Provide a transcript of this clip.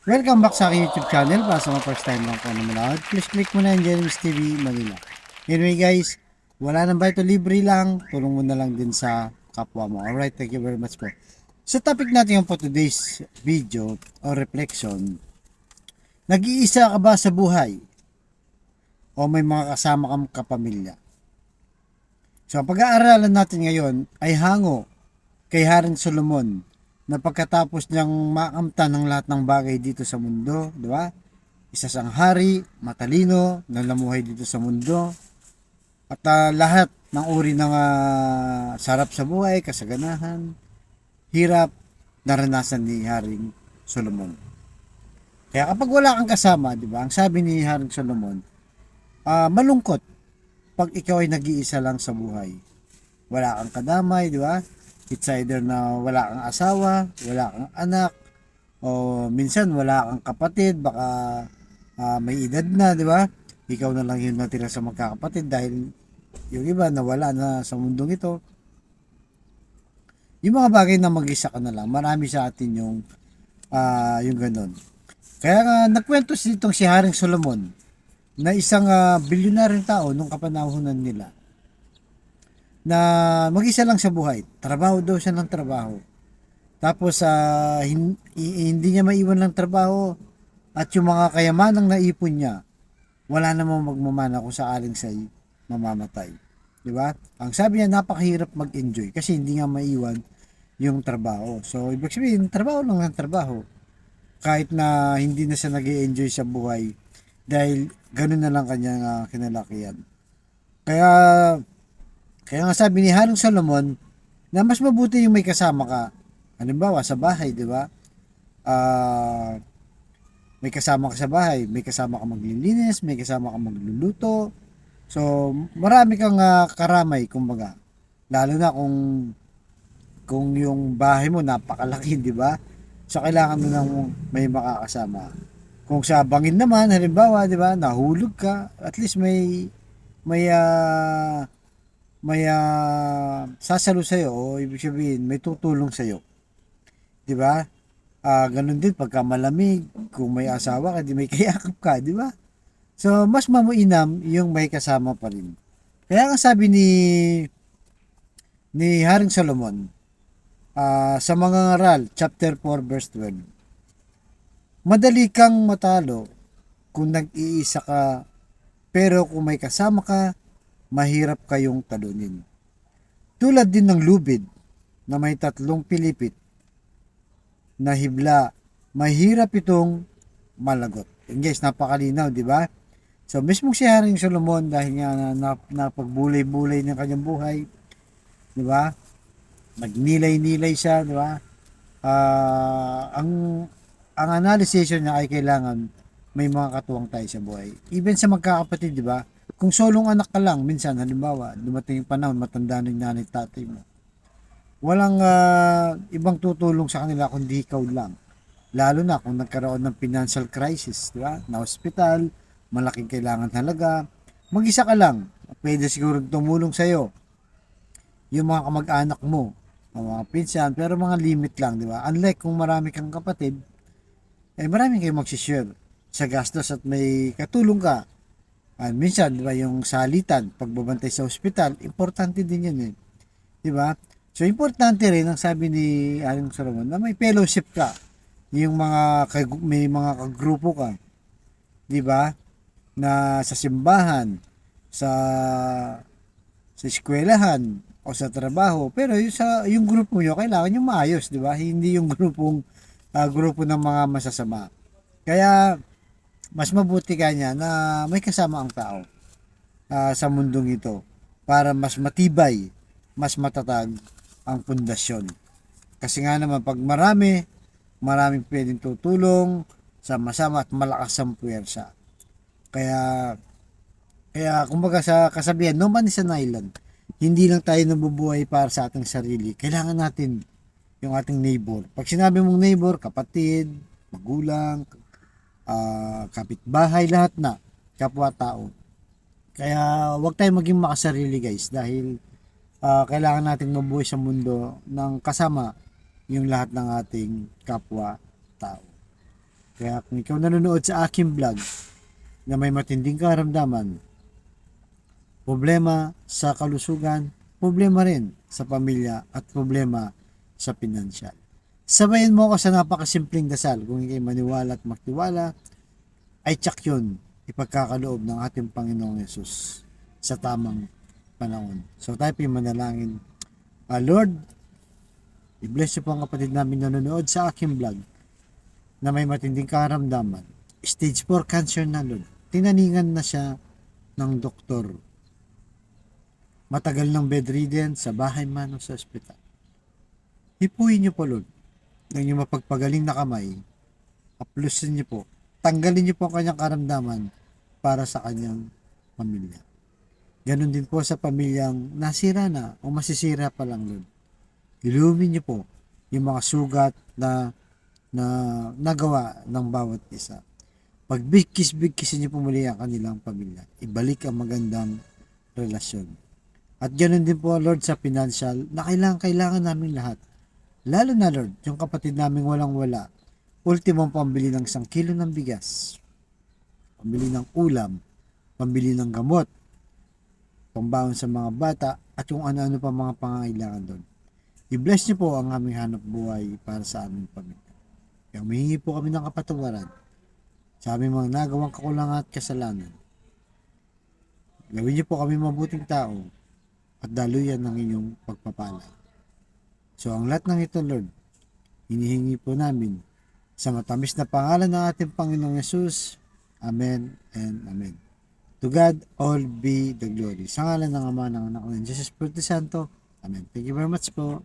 Welcome back sa aking YouTube channel. Para sa mga first time lang po na manood, please click mo na yung Jeremy's TV Manila. Anyway guys, wala nang bayad, libre lang. Tulong mo na lang din sa kapwa mo. Alright, thank you very much po. Sa topic natin po today's video o reflection, nag-iisa ka ba sa buhay? O may mga kasama kang kapamilya? So ang pag-aaralan natin ngayon ay hango kay Haring Solomon na pagkatapos niyang makamtan ng lahat ng bagay dito sa mundo, di ba? Isa siyang hari, matalino, nalamuhay dito sa mundo, at lahat ng uri ng sarap sa buhay, kasaganahan, hirap, naranasan ni Haring Solomon. Kaya kapag wala kang kasama, di ba? Ang sabi ni Haring Solomon, malungkot pag ikaw ay nag-iisa lang sa buhay. Wala kang kadamay, di ba? It's either na wala kang asawa, wala kang anak, o minsan wala kang kapatid, baka may edad na, di ba? Ikaw na lang yung natira sa magkakapatid dahil yung iba nawala na sa mundong ito. Yung mga bagay na mag-isa ka na lang, marami sa atin yung ganun. Kaya nga, nagkwento itong si Haring Solomon na isang bilyonaryong tao nung kapanahunan nila na mag-isa lang sa buhay. Trabaho daw siya ng trabaho. Tapos hindi niya maiwan ng trabaho at yung mga kayamanang naipon niya, wala namang magmamana kung sakaling siya'y mamamatay. Di ba? Ang sabi niya, napakahirap mag-enjoy kasi hindi nga maiwan yung trabaho. So, ibig sabihin, trabaho lang ng trabaho. Kahit na hindi na siya nag-enjoy sa buhay dahil ganun na lang kanyang kinalakihan. Kaya nga sabi ni Haring Solomon na mas mabuti yung may kasama ka. Halimbawa sa bahay, di ba? May kasama ka sa bahay, may kasama ka maglilinis, may kasama ka magluluto. So, marami kang karamay, kumbaga. Lalo na kung yung bahay mo napakalaki, di ba? So, kailangan mo nang may makakasama. Kung sa bangin naman, halimbawa, di ba, nahulog ka, at least may sasalo sa'yo o ibig sabihin may tutulong sa'yo. Di ba? Ganun din pagka malamig, kung may asawa ka, di may kayakap ka, di ba? So, mas mamuinam yung may kasama pa rin. Kaya nga sabi ni Haring Solomon, sa mga ngaral, chapter 4, verse 12, madali kang matalo kung nag-iisa ka, pero kung may kasama ka, mahirap kayong talunin. Tulad din ng lubid na may tatlong pilipit na hibla, mahirap itong malagot. And guys, napakalinaw, di ba? So, mismo si Haring Solomon, dahil nga napagbulay-bulay ng kanyang buhay, di ba? Nagnilay-nilay siya, di ba? Ang analysis niya ay kailangan may mga katuwang tayo sa buhay. Even sa magkakapatid, di ba? Kung solong anak ka lang, minsan, halimbawa, dumating yung panahon, matanda na yung nanay tatay mo. Walang ibang tutulong sa kanila kundi ikaw lang. Lalo na kung nagkaroon ng financial crisis, di ba? Na hospital, malaking kailangan halaga. Mag-isa ka lang, pwede siguro tumulong sa'yo. Yung mga kamag-anak mo, mga pinsan, pero mga limit lang, di ba? Unlike kung marami kang kapatid, marami kayong magsishare sa gastos at may katulong ka. Minsan, di ba, yung salitan, pagbabantay sa ospital, importante din yun eh. Di ba? So, importante rin ang sabi ni Haring Solomon na may fellowship ka. Yung may mga kagrupo ka. Di ba? Na sa simbahan, sa eskwelahan, o sa trabaho. Pero yung grupo nyo, kailangan yung maayos, di ba? Hindi yung grupo ng mga masasama. Kaya, mas mabuti kanya na may kasama ang tao sa mundong ito para mas matibay, mas matatag ang pundasyon. Kasi nga naman pag maraming pwedeng tutulong, sama-sama at malakas ang puwersa. Kaya kumbaga sa kasabihan, no man is an island. Hindi lang tayo nabubuhay para sa ating sarili. Kailangan natin yung ating neighbor. Pag sinabi mong neighbor, kapatid, magulang, kapitbahay, lahat na kapwa-tao. Kaya wag tayong maging makasarili guys dahil kailangan nating mabuhay sa mundo ng kasama yung lahat ng ating kapwa-tao. Kaya kung ikaw nanonood sa aking vlog na may matinding karamdaman, problema sa kalusugan, problema rin sa pamilya at problema sa pinansyal. Sabayan mo ako sa napakasimpleng dasal. Kung ikay maniwala at magtiwala, ay tsak yun ipagkakaloob ng ating Panginoong Yesus sa tamang panahon. So tayo manalangin. Lord, i-bless niyo po ang kapatid namin nanonood sa aking vlog na may matinding karamdaman. Stage 4 cancer na, Lord. Tinaningan na siya ng doktor. Matagal ng bedridden sa bahay man o sa ospital. Hipuin niyo po, Lord, ng inyong mapagpagaling na kamay. Aplusin niyo po. Tanggalin niyo po ang kanyang karamdaman para sa kanyang pamilya. Ganon din po sa pamilyang nasira na o masisira pa lang, Lord. Ilumin niyo po yung mga sugat na nagawa ng bawat isa. Pagbigkis-bigkisin niyo po muli ang kanilang pamilya. Ibalik ang magandang relasyon. At ganoon din po, Lord, sa financial na kailangan namin lahat. Lalo na, Lord, yung kapatid naming walang-wala. Ultimong pambili ng 1 kilo ng bigas. Pambili ng ulam. Pambili ng gamot. Pambaon sa mga bata. At yung ano-ano pa mga pangangailangan doon. I-bless niyo po ang aming hanap buhay para sa aming pamilya. Kaya humihingi po kami ng kapatawaran sa aming mga nagawang kakulangan at kasalanan. Gawin niyo po kami mabuting tao at daluyan ng inyong pagpapala. So ang lahat ng ito, Lord, hinihingi po namin sa matamis na pangalan ng ating Panginoong Yesus. Amen and Amen. To God all be the glory. Sa ngalan ng Ama, ng Anak, ng Jesus Espiritu Santo. Amen. Thank you very much po.